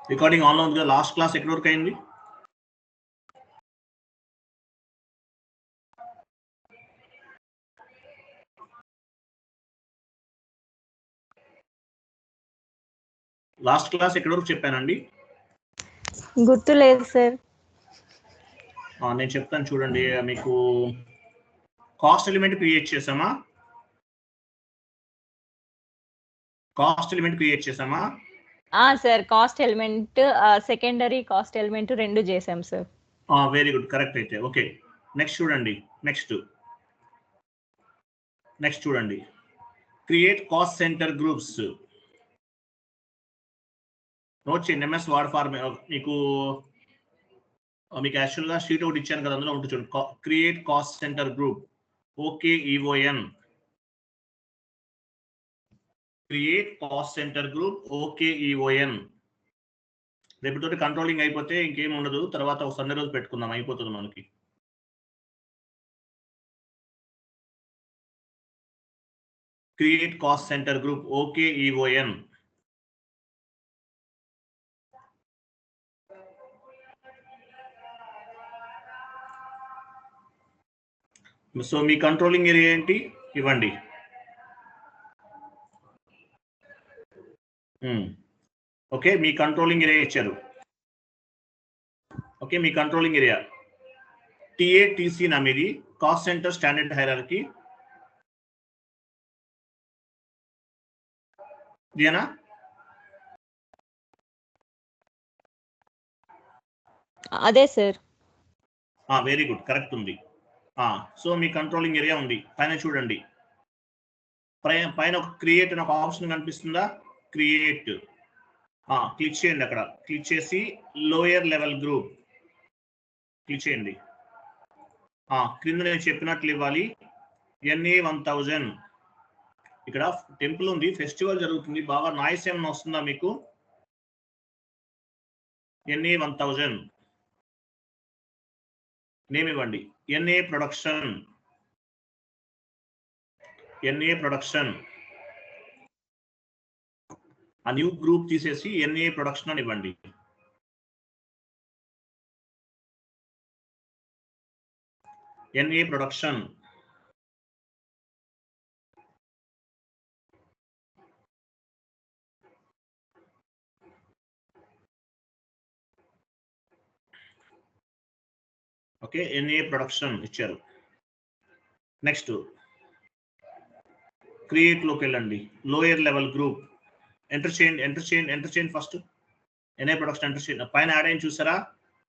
Recording ఆన్లో ఉంది కదా. లాస్ట్ క్లాస్ ఎక్కడి వరకు అయింది? లాస్ట్ క్లాస్ ఎక్కడి వరకు చెప్పానండి? గుర్తు లేదు సార్. నేను చెప్తాను చూడండి. మీకు కాస్ట్ ఎలిమెంట్ క్రియేట్ చేసామా? కాస్ట్ ఎలిమెంట్ క్రియేట్ చేసామా? Sir cost element secondary cost element రెండు చేసాం సార్. వెరీ గుడ్, కరెక్ట్ అయితే. ఓకే, నెక్స్ట్ చూడండి. నెక్స్ట్ చూడండి, create cost center groups. Note చేయండి. ఎంఎస్ వర్డ్ ఫార్మ్ మీకు యాక్చువల్గా షీట్ ఒకటి ఇచ్చాను కదా, అందులో ఉంటుంది చూడండి. Create cost center group OKEON. Create cost center group OKEON. రేపటితోటి కంట్రోలింగ్ అయిపోతే ఇంకేం ఉండదు. తర్వాత ఒక సండే రోజు పెట్టుకుందాం, అయిపోతుంది మనకి. Create cost center group OKEON. So మీ కంట్రోలింగ్ ఏరియా ఏంటి ఇవ్వండి. ఓకే, మీ కంట్రోలింగ్ ఏరియా ఇచ్చారు. ఓకే, మీ కంట్రోలింగ్ ఏరియా TATC నా మీది, కాస్ట్ సెంటర్ స్టాండర్డ్ హైరార్కీ. ఇదేనా? అదే సార్. వెరీ గుడ్, కరెక్ట్ ఉంది. సో మీ కంట్రోలింగ్ ఏరియా ఉంది. పైన చూడండి, పైన ఒక క్రియేట్ అని ఒక ఆప్షన్ కనిపిస్తుందా? క్రియేట్ క్లిక్ చేయండి. అక్కడ క్లిక్ చేసి లోయర్ లెవెల్ గ్రూప్ క్లిక్ చేయండి. క్రింద నేను చెప్పినట్లు ఇవ్వాలి. NA1000. ఇక్కడ టెంపుల్ ఉంది, ఫెస్టివల్ జరుగుతుంది, బాగా నాయిస్ ఏమైనా వస్తుందా మీకు? NA1000 నేమ్ ఇవ్వండి. NA production. ఆ న్యూ గ్రూప్ తీసేసి NA ప్రొడక్షన్ అని ఇవ్వండి. NA production. Okay, NA production ఇచ్చారు. నెక్స్ట్ క్రియేట్ లోకి వెళ్ళండి. లోయర్ లెవెల్ గ్రూప్ ఎంటర్ చేయండి. ఫస్ట్ NA ప్రొడక్షన్ ఎంటర్ చేయండి. పైన యాడ్ అయింది చూసారా?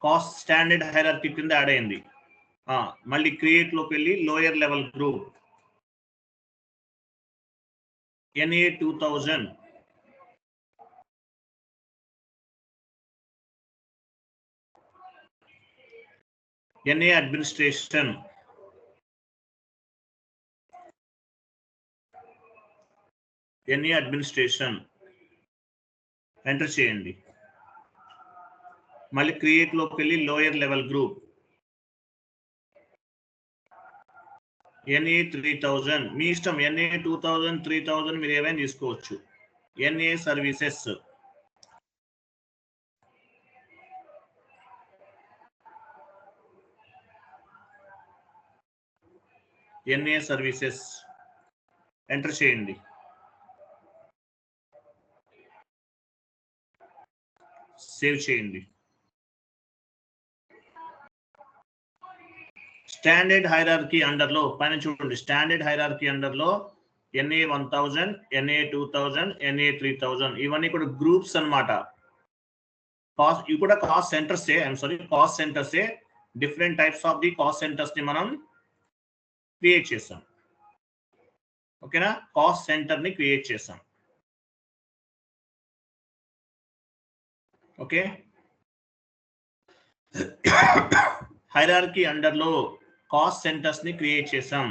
కాస్ట్ స్టాండర్డ్ హైరార్కీ కింద యాడ్ అయింది. మళ్ళీ క్రియేట్ లోకి వెళ్ళి lower level group NA2000. NA administration. Enter చేయండి. మళ్ళీ క్రియేట్ లోకి వెళ్ళి లోయర్ లెవెల్ గ్రూప్ NA3000. మీ ఇష్టం, NA2000 3000 మీరు ఏమైనా తీసుకోవచ్చు. NA services. ఎంటర్ చేయండి. సేవ్ చేయండి. స్టాండర్డ్ హైరార్కీ అండర్ లో పైన చూడండి. స్టాండర్డ్ హైరార్కీ అండర్ లో NA1000, NA2000, NA3000 ఇవన్నీ కూడా గ్రూప్స్ అన్నమాట. ఇవి కూడా కాస్ట్ సెంటర్సే. కాస్ట్ సెంటర్సే. Different types of the cost centers ని మనం క్రియేట్ చేసాం. ఓకేనా? కాస్ట్ సెంటర్ ని క్రియేట్ చేసాం. ఓకే, హైరార్కీ అండర్ లో కాస్ట్ సెంటర్స్ ని క్రియేట్ చేసాం.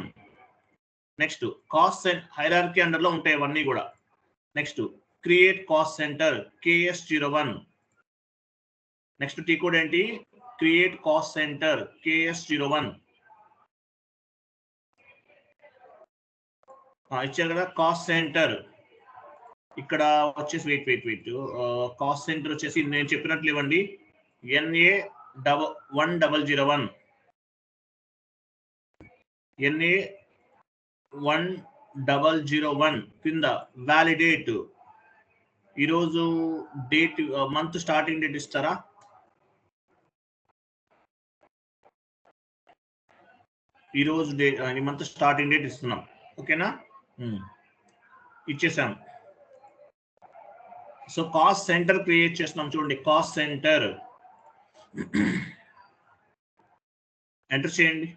నెక్స్ట్ కాస్ట్ హైరార్కీ అండర్ లో ఉంటాయి ఇవన్నీ కూడా. Next create cost center KS01. Next T code ఏంటి? Create cost center KS01. ఇచ్చారు కదా కాస్ట్ సెంటర్. ఇక్కడ వచ్చేసి వెయిట్ కాస్ట్ సెంటర్ వచ్చేసి నేను చెప్పినట్లు ఇవ్వండి. NA1001 NA1001 కింద వ్యాలిడేట్ ఈరోజు డేట్ మంత్ స్టార్టింగ్ డేట్ ఇస్తారా? ఈరోజు డేట్ ఈ మంత్ స్టార్టింగ్ డేట్ ఇస్తున్నాం. ఓకేనా? ఇచ్చేసాం. సో కాస్ట్ సెంటర్ క్రియేట్ చేస్తున్నాం. చూడండి, కాస్ట్ సెంటర్ ఎంటర్ చేయండి.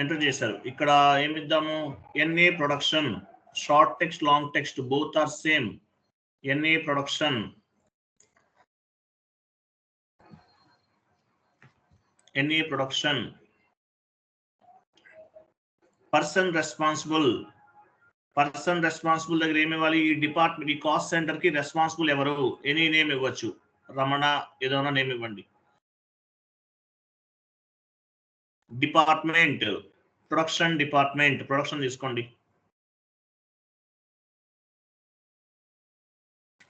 ఎంటర్ చేశారు. ఇక్కడ ఏమిద్దాము? NA production, short text long text both are same. NA production, NA production, person responsible దగ్గర ఏమి ఇవ్వాలి? ఈ డిపార్ట్మెంట్, ఈ కాస్ట్ సెంటర్ కి రెస్పాన్సిబుల్ ఎవరు? ఎనీ నేమ్ ఇవ్వచ్చు. రమణ ఏదైనా నేమ్ ఇవ్వండి. డిపార్ట్మెంట్, ప్రొడక్షన్ డిపార్ట్మెంట్, ప్రొడక్షన్ తీసుకోండి.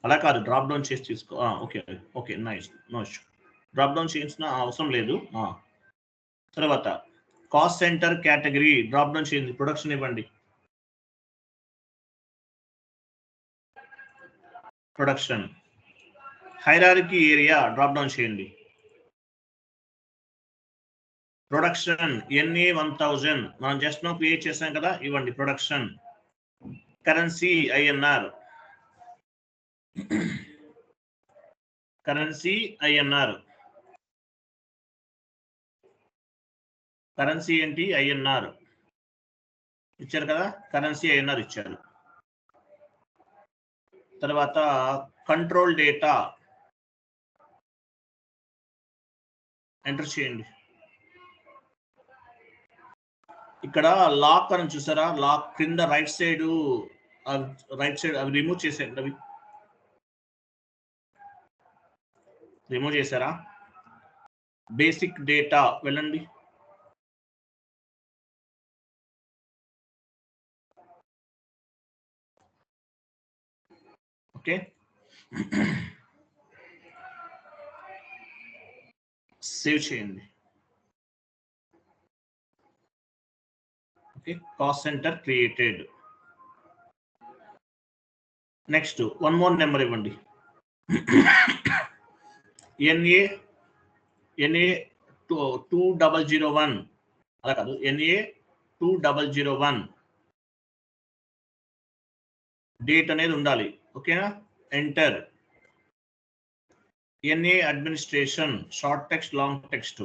అలా కాదు, డ్రాప్ డౌన్ చేసి తీసుకో. Okay nice. No issue. Drop down చేయాల్సిన అవసరం లేదు. తర్వాత cost centre category drop down చేయండి, ప్రొడక్షన్ ఇవ్వండి. Production. Hierarchy area drop down చేయండి. ప్రొడక్షన్ NA1000 మనం జస్ట్ నో క్రియేట్ చేసాం కదా, ఇవ్వండి production. Currency INR, currency INR, currency ఏంటి? INR ఇచ్చారు కదా, కరెన్సీ INR ఇచ్చారు. తర్వాత కంట్రోల్ డేటా ఎంటర్ చేయండి. ఇక్కడ లాక్ అని చూసారా? లాక్ కింద రైట్ సైడ్ అవి రిమూవ్ చేసేయండి. అవి రిమూవ్ చేశారా? బేసిక్ డేటా వెళ్ళండి. ఓకే, సేవ్ చేయండి. Okay, cost center created. Next one more number ఇవ్వండి. NA2001 అలా కాదు, NA2001 డేట్ అనేది ఉండాలి. ఓకేనా? Enter. NA administration, short text long text.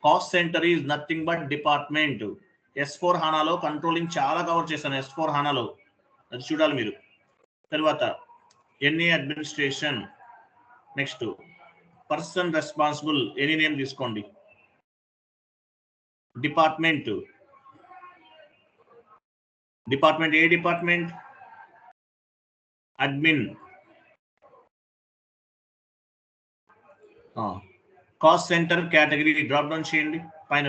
Cost center is nothing but department. S4 HANAలో కంట్రోలింగ్ చాలా కవర్ చేశాను. S4 HANAలో అది చూడాలి మీరు. తర్వాత NA administration. Next person responsible, any name తీసుకోండి. డిపార్ట్మెంట్, ఏ department? Admin. Cost centre category drop down చేయండి. పైన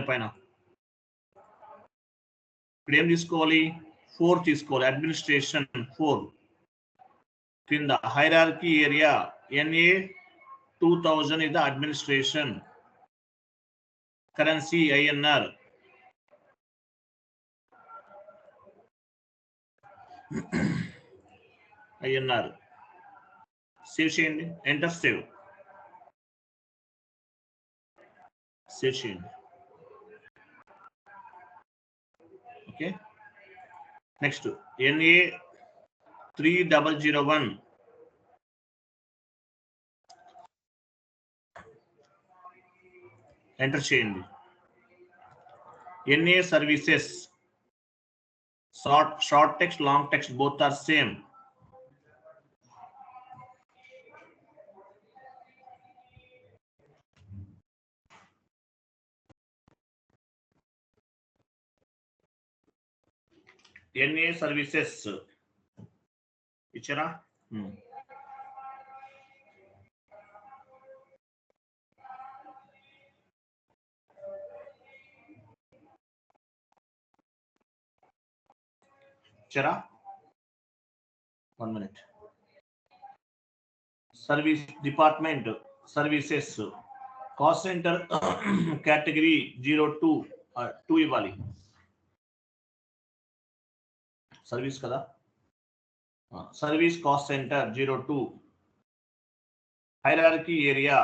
ఇప్పుడు ఏం తీసుకోవాలి? 4 తీసుకోవాలి. అడ్మినిస్ట్రేషన్ 4 కింద hierarchy area NA2000 is the administration. Currency INR. INR. Save చేయండి. ఎంటర్. సేవ్ చేయండి. ఓకే, నెక్స్ట్ NA3001 ఎంటర్ చేయండి. NA services, short text long text both are same. NA services ఇచ్చారా? ఇచ్చారా? 1 minute. Service department services cost centre category 02 ఇవ్వాలి. Service కదా, service cost centre 02. Hierarchy area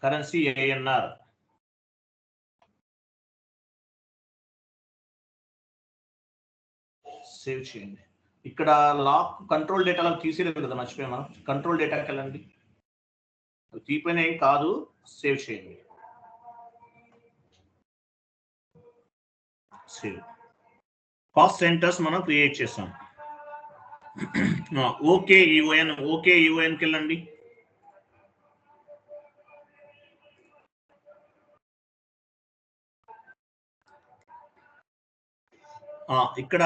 currency ANR. Save చేయండి. ఇక్కడ lock control డేటాలో తీసేయలేదు కదా, మర్చిపోయాం మనం. కంట్రోల్ డేటాకి వెళ్ళండి, తీపోయిన ఏం కాదు, సేవ్ చేయండి. సేవ్ కాస్ట్ సెంటర్స్ మనం క్రియేట్ చేసాం. ఓకే యూఎన్కి వెళ్ళండి. ఇక్కడ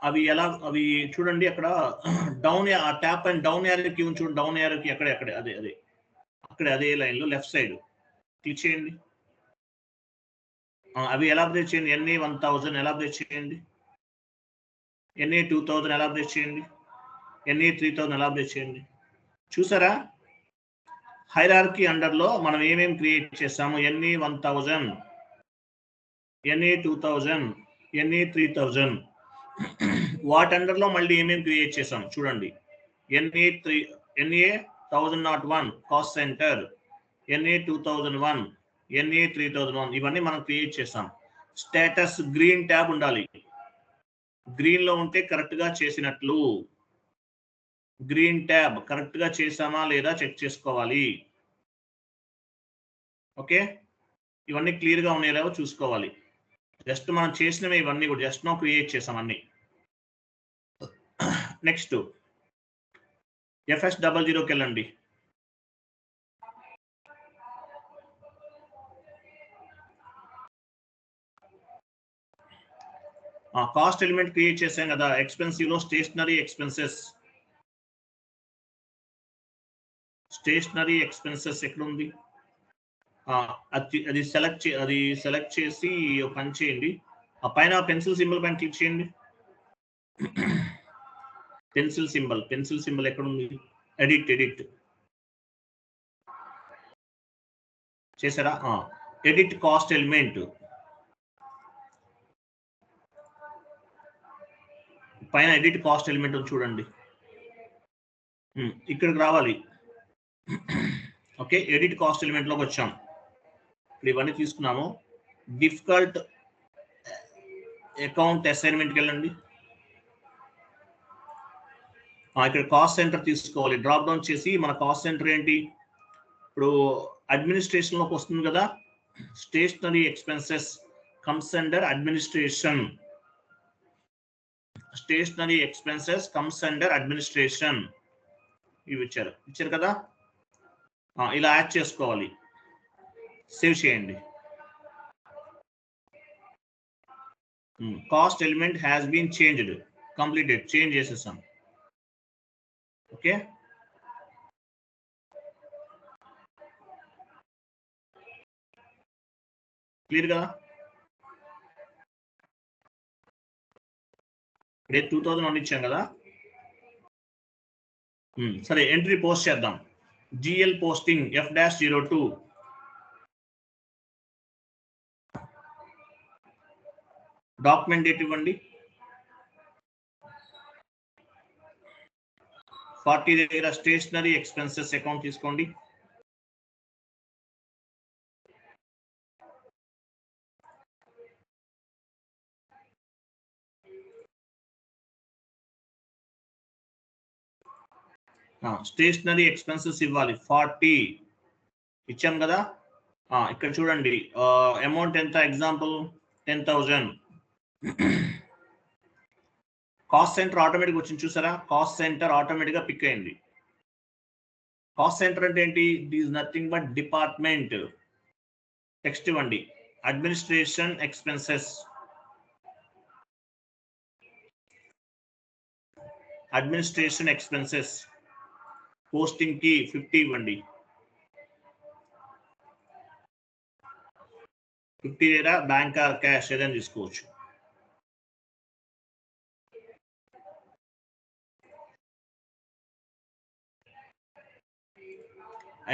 అవి ఎలా, అవి చూడండి అక్కడ డౌన్ ట్యాప్ అండ్ డౌన్ యారోకి చూడండి, డౌన్ యారోకి అదే అక్కడ అదే లైన్ లో లెఫ్ట్ సైడ్ క్లిక్ చేయండి. అవి ఎలా అప్డేట్ చేయండి, NA 1000 ఎలా అప్డేట్ చేయండి, NA 2000 ఎలా అప్డేట్ చేయండి, NA 3000 ఎలా అప్డేట్ చేయండి. చూసారా హైరార్కీ అండర్ లో మనం ఏమేమి క్రియేట్ చేసాము? NA 1000, NA 2000, NA 3000. వాటి అండర్ లో మళ్ళీ ఏమేమి క్రియేట్ చేసాం చూడండి. NA 1001 cost centre, NA 2001, NA 3001 ఇవన్నీ మనం క్రియేట్ చేసాం. స్టేటస్ గ్రీన్ ట్యాబ్ ఉండాలి, గ్రీన్ లో ఉంటే కరెక్ట్ గా చేసినట్లు. గ్రీన్ ట్యాబ్ కరెక్ట్ గా చేసామా లేదా చెక్ చేసుకోవాలి. ఓకే, ఇవన్నీ క్లియర్ గా ఉన్నాయో లేవో చూసుకోవాలి. జస్ట్ మనం చేసినవి ఇవన్నీ కూడా జస్ట్ నో క్రియేట్ చేసాం అన్ని. నెక్స్ట్ FS00కి వెళ్ళండి. కాస్ట్ ఎలిమెంట్ క్రియేట్ చేసాం కదా, ఎక్స్పెన్సివ్ లో స్టేషనరీ ఎక్స్పెన్సెస్ ఎక్కడ ఉంది? అది సెలెక్ట్ చేసి పని చేయండి. ఆ పైన పెన్సిల్ సింబల్ పైన క్లిక్ చేయండి. పెన్సిల్ సింబల్ ఎక్కడ ఉంది? ఎడిట్ చేశారా? ఎడిట్ కాస్ట్ ఎలిమెంట్ పైన ఎడిట్ కాస్ట్ ఎలిమెంట్ చూడండి, ఇక్కడికి రావాలి. ఓకే, ఎడిట్ కాస్ట్ ఎలిమెంట్ లోకి వచ్చాం. ఇప్పుడు ఇవన్నీ తీసుకున్నాము. డిఫికల్ట్ అకౌంట్ అసైన్మెంట్కి వెళ్ళండి. ఇక్కడ కాస్ట్ సెంటర్ తీసుకోవాలి. డ్రాప్ డౌన్ చేసి మన కాస్ట్ సెంటర్ ఏంటి? ఇప్పుడు అడ్మినిస్ట్రేషన్ లోకి వస్తుంది కదా, stationery expenses comes under administration. Stationery expenses comes under administration. ఇవి ఇచ్చారు కదా, ఇలా యాడ్ చేసుకోవాలి. సేవ్ చేయండి. Cost element has been changed, completed, change చేసేసాం. ఓకే, క్లియర్ కదా? ఇదే 2001 ఇచ్చాం కదా. సరే, ఎంట్రీ పోస్ట్ చేద్దాం. GL posting F-02. Document date ఇవ్వండి. 40 దగ్గర స్టేషనరీ ఎక్స్పెన్సెస్ అకౌంట్ తీసుకోండి. స్టేషనరీ ఎక్స్పెన్సెస్ ఇవ్వాలి. 40 ఇచ్చాం కదా. ఇక్కడ చూడండి అమౌంట్ ఎంత, ఎగ్జాంపుల్ 10,000. కాస్ట్ సెంటర్ ఆటోమేటిక్ వచ్చింది చూసారా, కాస్ట్ సెంటర్ ఆటోమేటిక్ గా పిక్ అయింది. కాస్ట్ సెంటర్ అంటే ఏంటి? It is nothing but department. Text ఇవ్వండి, administration expenses. Administration expenses posting కి 50 ఇవ్వండి. 50 లేదా బ్యాంక్ ఆర్ క్యాష్ ఏదైనా తీసుకోవచ్చు.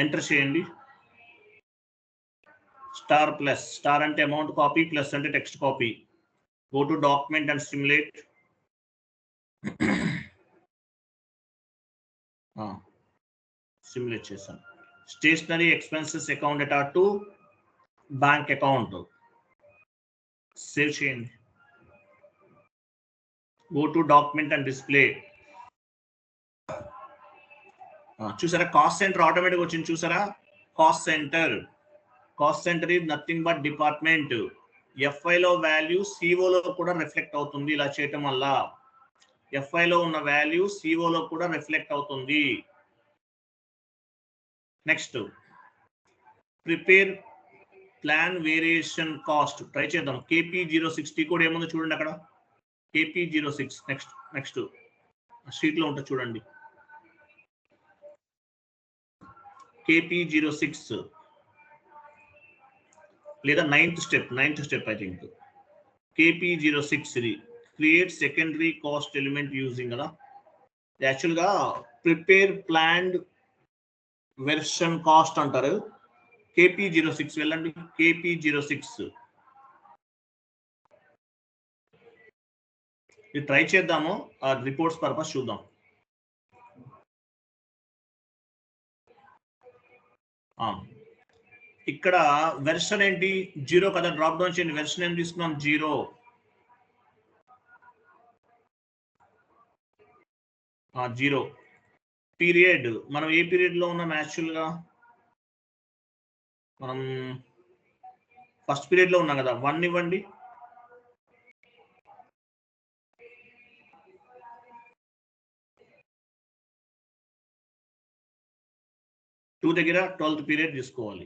ఎంటర్ చేయండి. స్టార్ ప్లస్, స్టార్ అంటే అమౌంట్ కాపీ, ప్లస్ అంటే text copy. Go to document and simulate. Simulate చేశాను. స్టేషనరీ ఎక్స్పెన్సెస్ అకౌంట్ ఎటా టు బ్యాంక్ అకౌంట్. సేవ్ చేయండి. Go to document and display. చూసారా కాస్ట్ సెంటర్ ఆటోమేటిక్ వచ్చింది. చూసారా cost center. Cost center is nothing but department. ఎఫ్ఐలో value సిఓలో కూడా reflect అవుతుంది. ఇలా చేయటం వల్ల ఎఫ్ఐలో ఉన్న వాల్యూ సిఓలో కూడా రిఫ్లెక్ట్ అవుతుంది. Next prepare plan variation cost. Try చేద్దాం. KP060 కూడా ఏముందో చూడండి అక్కడ. KP06. నెక్స్ట్ షీట్ లో ఉంటుంది చూడండి. KP06 లేదా ninth step I think. KP06 ఇది create secondary cost element using కదా. యాక్చువల్గా ప్రిపేర్ ప్లాన్డ్ వెర్షన్ కాస్ట్ అంటారు. KP06 వెళ్ళండి. KP06 ఇది ట్రై చేద్దాము. ఆ రిపోర్ట్స్ పర్పస్ చూద్దాం. ఇక్కడ వెర్షన్ ఏంటి? 0 కదా. డ్రాప్ డౌన్ చేయండి. వెర్షన్ ఏం తీసుకున్నాం? 0. పీరియడ్ మనం ఏ పీరియడ్ లో ఉన్నాం? యాక్చువల్గా మనం ఫస్ట్ పీరియడ్ లో ఉన్నాం కదా. 1 ఇవ్వండి. టూ దగ్గర 12th పీరియడ్ తీసుకోవాలి.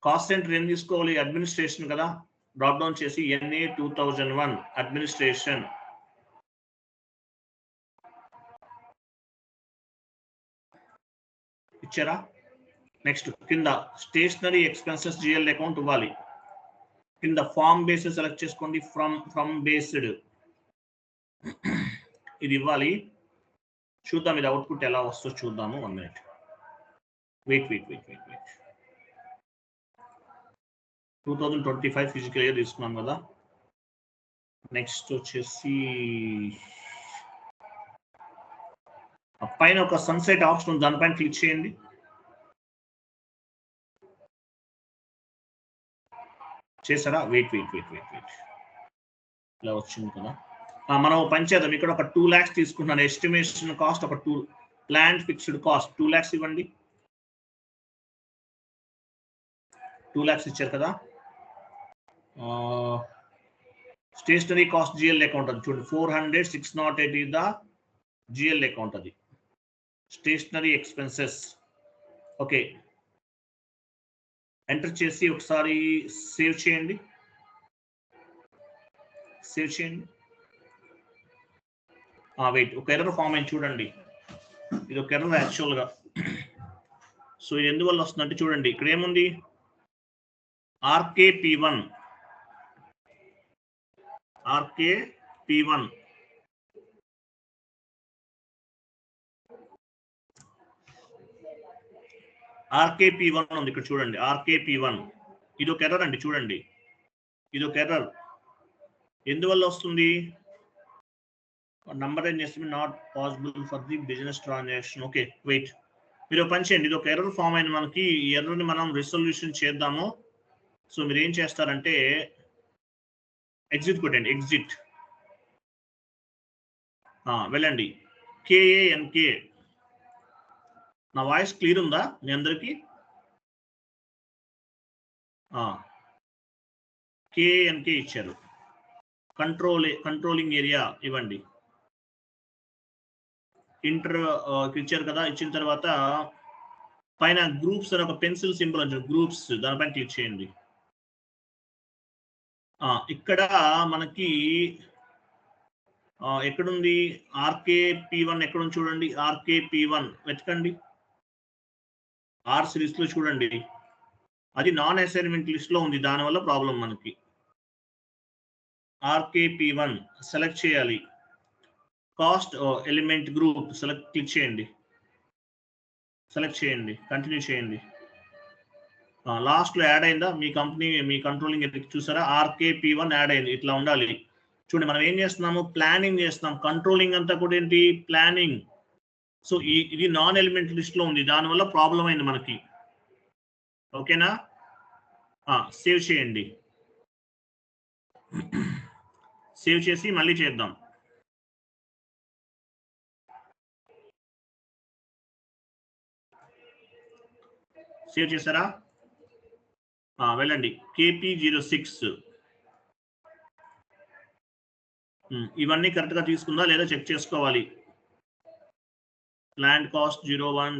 కాస్ట్ సెంటర్ ఏం తీసుకోవాలి? అడ్మినిస్ట్రేషన్ కదా. డ్రాప్ డౌన్ చేసి NA 2001 అడ్మినిస్ట్రేషన్. ఇచ్చారా? నెక్స్ట్ కింద స్టేషనరీ ఎక్స్పెన్సెస్ GL అకౌంట్ ఇవ్వాలి. కింద ఫామ్ బేస్డ్ సెలెక్ట్ చేసుకోండి. ఫ్రమ్ బేస్డ్ ఇది ఇవ్వాలి. చూద్దాం ఇది అవుట్పుట్ ఎలా వస్తుందో చూద్దాము. 1 minute. వెయిట్ 2025 ఫిజికల్ ఇయర్ తీసుకున్నాం కదా. నెక్స్ట్ వచ్చేసి పైన ఒక సన్సెట్ ఆప్షన్ ఉంది, దానిపైన క్లిక్ చేయండి. చేసారా? వెయిట్ ఇలా వచ్చింది కదా. మనం పని చేద్దాం. ఇక్కడ ఒక 2 lakhs తీసుకున్నాను. ఎస్టిమేషన్ కాస్ట్ ఒక 2 ప్లాన్ ఫిక్స్డ్ కాస్ట్ 2 lakhs ఇవ్వండి. 2 lakhs ఇచ్చారు కదా. స్టేషనరీ కాస్ట్ GL అకౌంట్ అది చూడండి. 400,608 is the GL అకౌంట్. అది స్టేషనరీ ఎక్స్పెన్సెస్. ఓకే, ఎంటర్ చేసి ఒకసారి సేవ్ చేయండి. వెయిట్, ఒక ఎర్రర్ ఫామ్ అయింది చూడండి. ఇది ఒక ఎర్రర్ యాక్చువల్గా. సో ఇది ఎందువల్ల వస్తుందంటే చూడండి, ఇక్కడ ఏముంది? RKP1 ఉంది ఇక్కడ చూడండి. RKP1 ఇది ఒక ఎర్రర్ అండి. చూడండి, ఇది ఒక ఎర్రర్. ఎందువల్ల వస్తుంది? Number and estimate not possible for the business transaction. Okay, wait, మీరు పని చేయండి. ఇది ఒక ఎర్రర్ ఫామ్ అయిన మనకి. ఈ ఎర్రర్ని మనం రిజల్యూషన్ చేద్దాము. సో మీరు ఏం చేస్తారంటే ఎగ్జిట్ కొట్టండి. ఎగ్జిట్ వెళ్ళండి. KANK. నా వాయిస్ క్లియర్ ఉందా మీ అందరికి? KANK ఇచ్చారు. కంట్రోలింగ్ ఏరియా ఇవ్వండి. ఇంటర్ ఇచ్చారు కదా. ఇచ్చిన తర్వాత పైన గ్రూప్స్ అని ఒక పెన్సిల్ సింబల్ అంటారు, గ్రూప్స్, దానిపైన క్లిక్ చేయండి. ఇక్కడ మనకి ఎక్కడుంది? RKP1 ఎక్కడుంది చూడండి. RKP1 వెతకండి. R సిరీస్ లో చూడండి. అది నాన్ అసైన్మెంట్ లిస్ట్ లో ఉంది, దానివల్ల ప్రాబ్లం మనకి. RKP1 సెలెక్ట్ చేయాలి. కాస్ట్ ఎలిమెంట్ గ్రూప్ క్లిక్ చేయండి, సెలెక్ట్ చేయండి, కంటిన్యూ చేయండి. లాస్ట్ లో యాడ్ అయిందా మీ కంపెనీ, మీ కంట్రోలింగ్ చూసారా? RKP1 యాడ్ అయింది. ఇట్లా ఉండాలి. చూడండి, మనం ఏం చేస్తున్నాము, ప్లానింగ్ చేస్తున్నాం. కంట్రోలింగ్ అంతా కూడా ఏంటి, ప్లానింగ్. సో ఇది నాన్ ఎలిమెంట్ లిస్ట్ లో ఉంది, దానివల్ల ప్రాబ్లం అయింది మనకి. ఓకేనా? సేవ్ చేయండి, సేవ్ చేసి మళ్ళీ చేద్దాం. సేవ్ చేశారా? వెళ్ళండి, KP06. ఇవన్నీ కరెక్ట్ గా తీసుకుందా లేదా చెక్ చేసుకోవాలి. ల్యాండ్ కాస్ట్ 01,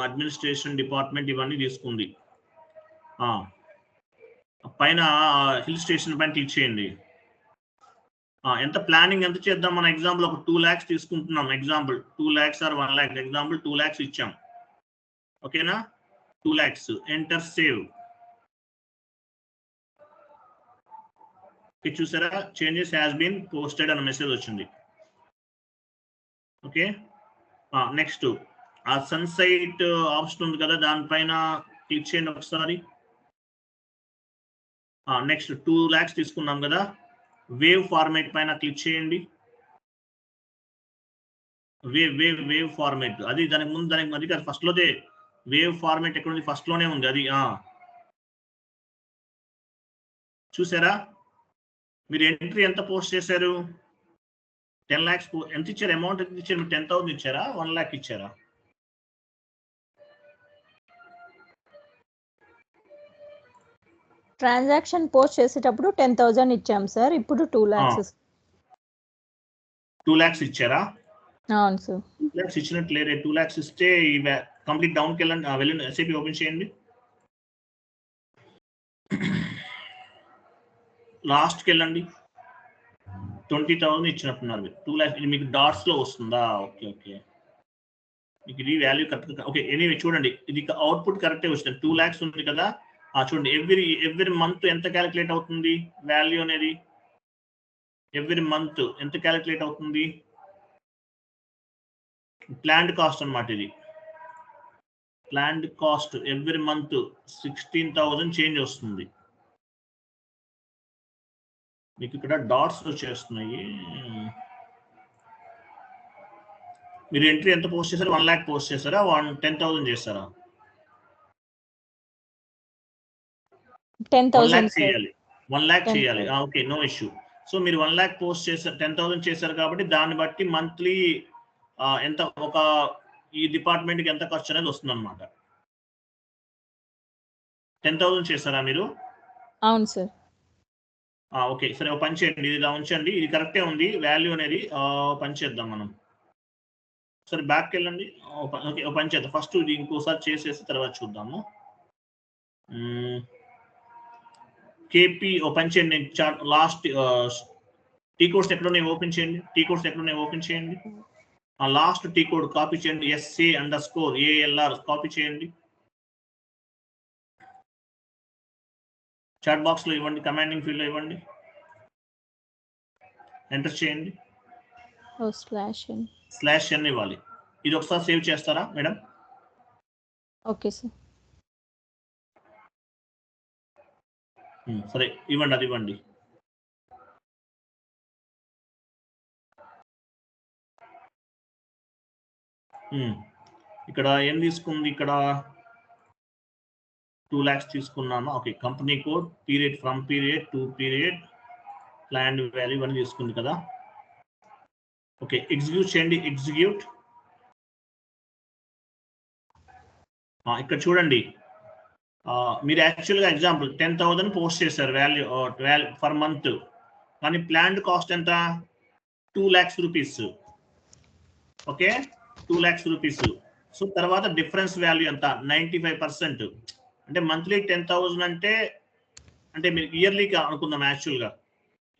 అడ్మినిస్ట్రేషన్ డిపార్ట్మెంట్ ఇవన్నీ తీసుకుంది. పైన హిల్ స్టేషన్ పైన క్లిక్ చేయండి. ఎంత ప్లానింగ్ ఎంత చేద్దాం? మన ఎగ్జాంపుల్ ఒక 2 lakhs తీసుకుంటున్నాం. Example 2 lakhs or 1 lakh. Example 2 lakhs ఇచ్చాం. ఓకేనా? 2 lakhs. Enter, save. చూసారా, చేంజెస్ హ్యాస్ బీన్ పోస్టెడ్ అన్న మెసేజ్ వచ్చింది. ఓకే, నెక్స్ట్ ఆ సన్సైట్ ఆప్షన్ ఉంది కదా, దానిపైన క్లిక్ చేయండి ఒకసారి. నెక్స్ట్ 2 lakhs తీసుకున్నాం కదా, వేవ్ ఫార్మేట్ పైన క్లిక్ చేయండి. వేవ్ ఫార్మేట్ అది దానికి ముందు, దానికి అది కాదు, ఫస్ట్ లోదే వేవ్ ఫార్మేట్ ఎక్కడ ఉంది, ఫస్ట్ లోనే ఉంది అది. చూసారా, మీరు ఎంట్రీ ఎంత పోస్ట్ చేశారు? 10 lakhs. ఎంత ఇచ్చారు? అమౌంట్ ఎంత ఇచ్చారు? 10,000 ఇచ్చారా, 1 lakh ఇచ్చారా? ట్రాన్సాక్షన్ పోస్ట్ చేసేటప్పుడు 10,000 ఇచ్చాం సార్, ఇప్పుడు 2 lakhs. 2 lakhs ఇచ్చారా? అవును సార్. 2 lakhs ఇచ్చినట్టు లేరే. 2 lakhs ఇస్తే కంప్లీట్ డౌన్కి వెళ్ళండి, వెళ్ళండి, SAP ఓపెన్ చేయండి. లాస్ట్కి వెళ్ళండి. 20,000 ఇచ్చినట్టున్నారు. 2 lakhs ఇది మీకు డాట్స్ లో వస్తుందా? ఓకే ఓకే, మీకు ఇది వాల్యూ కరెక్ట్. ఓకే, ఎనీవే చూడండి, ఇది అవుట్పుట్ కరెక్టే వచ్చింది. 2 lakhs ఉంది కదా, చూడండి ఎవ్రీ మంత్ ఎంత క్యాలిక్యులేట్ అవుతుంది వాల్యూ అనేది? ఎవ్రీ మంత్ ఎంత క్యాలిక్యులేట్ అవుతుంది? ప్లాన్డ్ కాస్ట్ అన్నమాట ఇది. Planned cost every month 16,000 change వస్తుంది. మీకు ఇక్కడ డాట్స్ వచ్చేస్తున్నాయి. మీరు ఎంట్రీ ఎంత పోస్ట్ చేశారు? 1 lakh పోస్ట్ చేశారా, 10,000 చేశారా? 10,000 1 lakh చేయాలి. 1 lakh చేయాలి. Okay, no issue. సో మీరు 1 lakh పోస్ట్ చేశారు, 10,000 చేశారు కాబట్టి దాన్ని బట్టి మంత్లీ ఎంత, ఒక ఈ డిపార్ట్మెంట్కి ఎంత ఖర్చు అనేది వస్తుంది అనమాట. 10,000 చేశారా మీరు? అవును సార్. ఓకే, సరే, ఒక పని చేయండి, ఇది ఇలా ఉంచండి, ఇది కరెక్టే ఉంది వాల్యూ అనేది. పని చేద్దాం మనం. సరే, బ్యాక్కి వెళ్ళండి. ఓకే, ఒక పని చేద్దాం, ఫస్ట్ ఇది ఇంకోసారి చేసేసి తర్వాత చూద్దాము. KP ఓపెన్ చేయండి. లాస్ట్ టీ కోడ్స్ ఎక్కడున్నాయి ఓపెన్ చేయండి. టీ కోడ్స్ ఎక్కడున్నాయి ఓపెన్ చేయండి. లాస్ట్ టీ కోడ్ కాపీ చేయండి. SA_ALR కాపీ చేయండి. చాట్ బాక్స్ లో ఇవ్వండి, కమాండింగ్ ఫీల్డ్ లో ఇవ్వండి, ఎంటర్ చేయండి. /n ఇవ్వాలి. ఇది ఒకసారి సేవ్ చేస్తారా మేడం? Okay sir. సరే, ఇవ్వండి, అది ఇవ్వండి. ఇక్కడ ఏం తీసుకుంది? ఇక్కడ 2 lakhs తీసుకున్నాను. Okay, company code, period, from period, to period, plan value అని తీసుకుంది కదా. ఓకే, ఎగ్జిక్యూట్ చేయండి. ఎగ్జిక్యూట్. ఇక్కడ చూడండి, మీరు యాక్చువల్గా ఎగ్జాంపుల్ 10,000 పోస్ట్ చేశారు వాల్యూ ఫర్ మంత్, కానీ ప్లాన్డ్ కాస్ట్ ఎంత? 2 lakhs rupees. Okay, 2 lakhs rupees. So తర్వాత డిఫరెన్స్ వాల్యూ ఎంత? 95%. అంటే మంత్లీ 10,000 అంటే మీరు ఇయర్లీకి అనుకుందాం. యాక్చువల్గా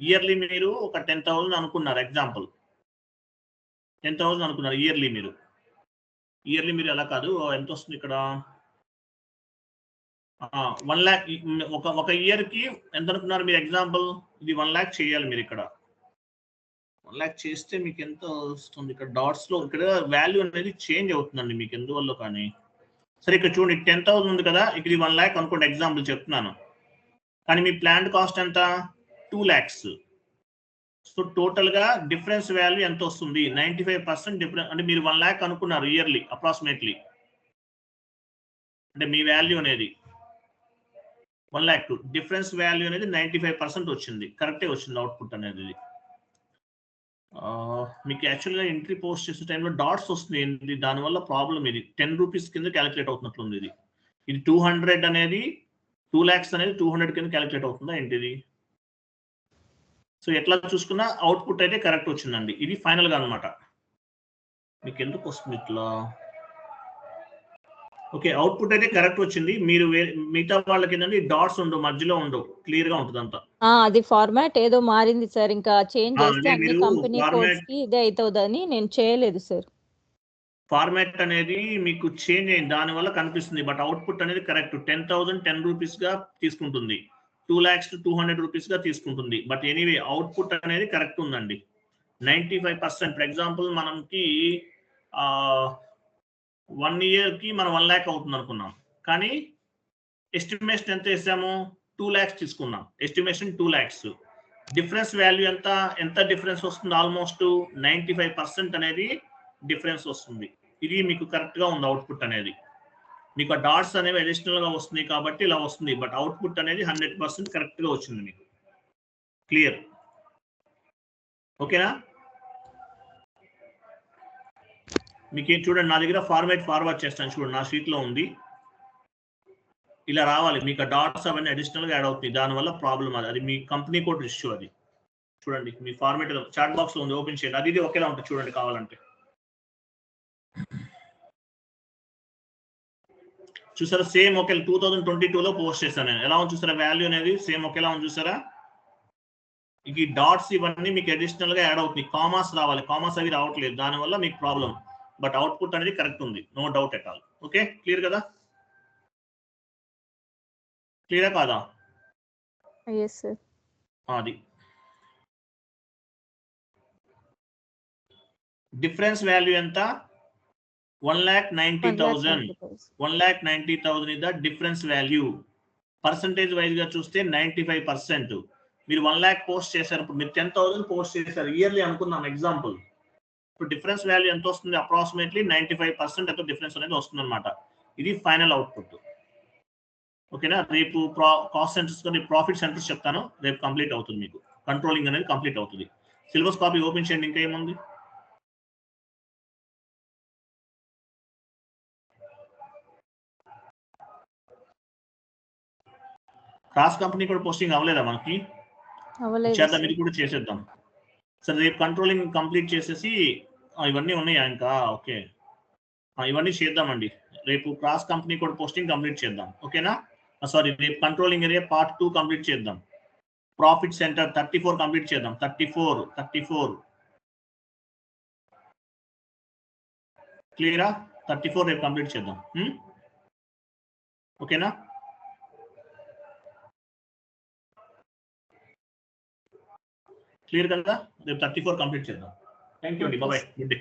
ఇయర్లీ మీరు ఒక 10,000 అనుకున్నారు. ఎగ్జాంపుల్ 10,000 అనుకున్నారు ఇయర్లీ మీరు. ఎలా కాదు, ఎంత వస్తుంది ఇక్కడ? 1 lakh ఒక ఇయర్ కి ఎంత అనుకున్నారు మీరు? ఎగ్జాంపుల్ ఇది 1 lakh చేయాలి మీరు. ఇక్కడ 1 lakh చేస్తే మీకు ఎంత వస్తుంది? ఇక్కడ డాట్స్ లో ఇక్కడ వాల్యూ అనేది చేంజ్ అవుతుందండి మీకు ఎందువల్ల కానీ. సరే ఇక్కడ చూడండి 10,000 ఉంది కదా, ఇక్కడ 1 lakh అనుకోండి, ఎగ్జాంపుల్ చెప్తున్నాను. కానీ మీ ప్లాంట్ కాస్ట్ ఎంత? 2 lakhs. సో టోటల్ గా డిఫరెన్స్ వాల్యూ ఎంత వస్తుంది? 95% డిఫరెన్స్. అంటే మీరు 1 lakh అనుకున్నారు ఇయర్లీ అప్రాక్సిమేట్లీ, అంటే మీ వాల్యూ అనేది 1 lakh డిఫరెన్స్ వాల్యూ అనేది 95% వచ్చింది. కరెక్టే వచ్చింది అవుట్పుట్ అనేది. మీకు యాక్చువల్గా ఎంట్రీ పోస్ట్ చేసే టైంలో డాట్స్ వస్తుంది, దానివల్ల ప్రాబ్లం. ఇది 10 రూపీస్ కింద క్యాలిక్యులేట్ అవుతున్నట్లుంది. ఇది 200 అనేది 2 lakhs అనేది 200 కింద క్యాలిక్యులేట్ అవుతుందా ఏంటిది? సో ఎట్లా చూసుకున్నా అవుట్పుట్ అయితే కరెక్ట్ వచ్చిందండి. ఇది ఫైనల్ గా అనమాట. మీకు ఎందుకు వస్తుంది ఇట్లా? ఓకే, అవుట్పుట్ అయితే కరెక్ట్ వచ్చింది. మీరు మిగతా వాళ్ళకి ఏంటంటే డాట్స్ ఉండవు, మధ్యలో ఉండవు, క్లియర్ గా ఉంటుంది అంతా. అది ఫార్మాట్ ఏదో మారింది సార్, ఇంకా చేంజ్ చేస్తే అదే అన్ని మీరు కంపెనీ కోడ్స్ కి ఇదే అవుతుందని నేను చేయలేదు సార్. ఫార్మాట్ అనేది మీకు చేంజ్ అయింది, దానివల్ల కనిపిస్తుంది. బట్ అవుట్పుట్ అనేది కరెక్ట్. 10,000 10 రూపీస్ గా తీసుకుంటుంది, 2 lakhs 200 రూపీస్ గా తీసుకుంటుంది. బట్ ఎనీవే అవుట్పుట్ అనేది కరెక్ట్ ఉందండి. 95%. ఫర్ ఎగ్జాంపుల్ మనకి 1 year కి మనం 1 lakh అవుతుంది అనుకున్నాం, కానీ ఎస్టిమేషన్ ఎంత వేసాము? 2 lakhs తీసుకున్నాం. Estimation 2 lakhs. డిఫరెన్స్ వాల్యూ ఎంత డిఫరెన్స్ వస్తుంది? ఆల్మోస్ట్ 95% అనేది డిఫరెన్స్ వస్తుంది. ఇది మీకు కరెక్ట్ గా ఉంది అవుట్పుట్ అనేది. మీకు డాట్స్ అనేవి అడిషనల్ గా వస్తుంది కాబట్టి ఇలా వస్తుంది. బట్ అవుట్పుట్ అనేది 100% కరెక్ట్ గా వచ్చింది మీకు. క్లియర్? ఓకేనా? మీకు చూడండి, నా దగ్గర ఫార్మాట్ ఫార్వర్డ్ చేస్తాను చూడండి, నా షీట్ లో ఉంది. ఇలా రావాలి మీకు డాట్స్ అవన్నీ అడిషనల్ గా యాడ్ అవుతుంది, దానివల్ల ప్రాబ్లం. అది మీ కంపెనీ కోడ్ ఇష్యూ. అది చూడండి, మీ ఫార్మాట్ చాట్ బాక్స్ లో ఉంది, ఓపెన్ చేయండి. అది ఇది ఒకేలా ఉంటుంది చూడండి కావాలంటే. చూసారా? సేమ్ ఒకే 2022 లో పోస్ట్ చేశాను నేను. ఎలా ఉంది చూసారా? వాల్యూ అనేది సేమ్ ఒకేలా ఉంది చూసారా? ఈ డాట్స్ ఇవన్నీ మీకు అడిషనల్ గా యాడ్ అవుతుంది. కామాస్ రావాలి, కామాస్ అవి రావట్లేదు, దానివల్ల మీకు ప్రాబ్లం. బట్ అవుట్పుట్ అనేది కరెక్ట్ ఉంది, no doubt at all. Okay, clear కదా? క్లియరా కాదా? yes sir. అది డిఫరెన్స్ వాల్యూ ఎంత? 1,90,000. 1,90,000 is the difference value. Percentage wise గా చూస్తే 95%. మీరు 1 lakh పోస్ట్ చేశారు, ఇప్పుడు మీరు 10,000 పోస్ట్ చేశారు ఇయర్లీ అనుకుందాం ఎగ్జాంపుల్. ఇప్పుడు డిఫరెన్స్ వాల్యూ ఎంత వస్తుంది? అప్రాక్సిమేట్లీ 95% ఎంత డిఫరెన్స్ అనేది వస్తుంది అనమాట. ఇది ఫైనల్ అవుట్పుట్. ఓకేనా? రేపు కాస్ట్ సెంటర్స్ ప్రాఫిట్ సెంటర్స్ చెప్తాను, రేపు కంప్లీట్ అవుతుంది మీకు. కంట్రోలింగ్ అనేది కంప్లీట్ అవుతుంది. సిలబస్ కాపీ ఓపెన్ చేయండి. ఇంకా ఏముంది? క్రాస్ కంపెనీ కూడా పోస్టింగ్ అవ్వలేదా మనకి? చేద్దాం, ఇది కూడా చేసేద్దాం. సరే, రేపు కంట్రోలింగ్ కంప్లీట్ చేసేసి ఇవన్నీ ఉన్నాయా ఇంకా? ఓకే, ఇవన్నీ చేద్దామండి. రేపు క్రాస్ కంపెనీ కూడా పోస్టింగ్ కంప్లీట్ చేద్దాం. ఓకేనా? సారీ, రేపు కంట్రోలింగ్ ఏరియా పార్ట్ 2 కంప్లీట్ చేద్దాం. ప్రాఫిట్ సెంటర్ 34 కంప్లీట్ చేద్దాం. 34 క్లియరా? 34 రేపు కంప్లీట్ చేద్దాం. ఓకేనా? క్లియర్ కదా? రేపు 34 కంప్లీట్ చేద్దాం. థ్యాంక్ యూ అండి, బాయ్, గుడ్ డే.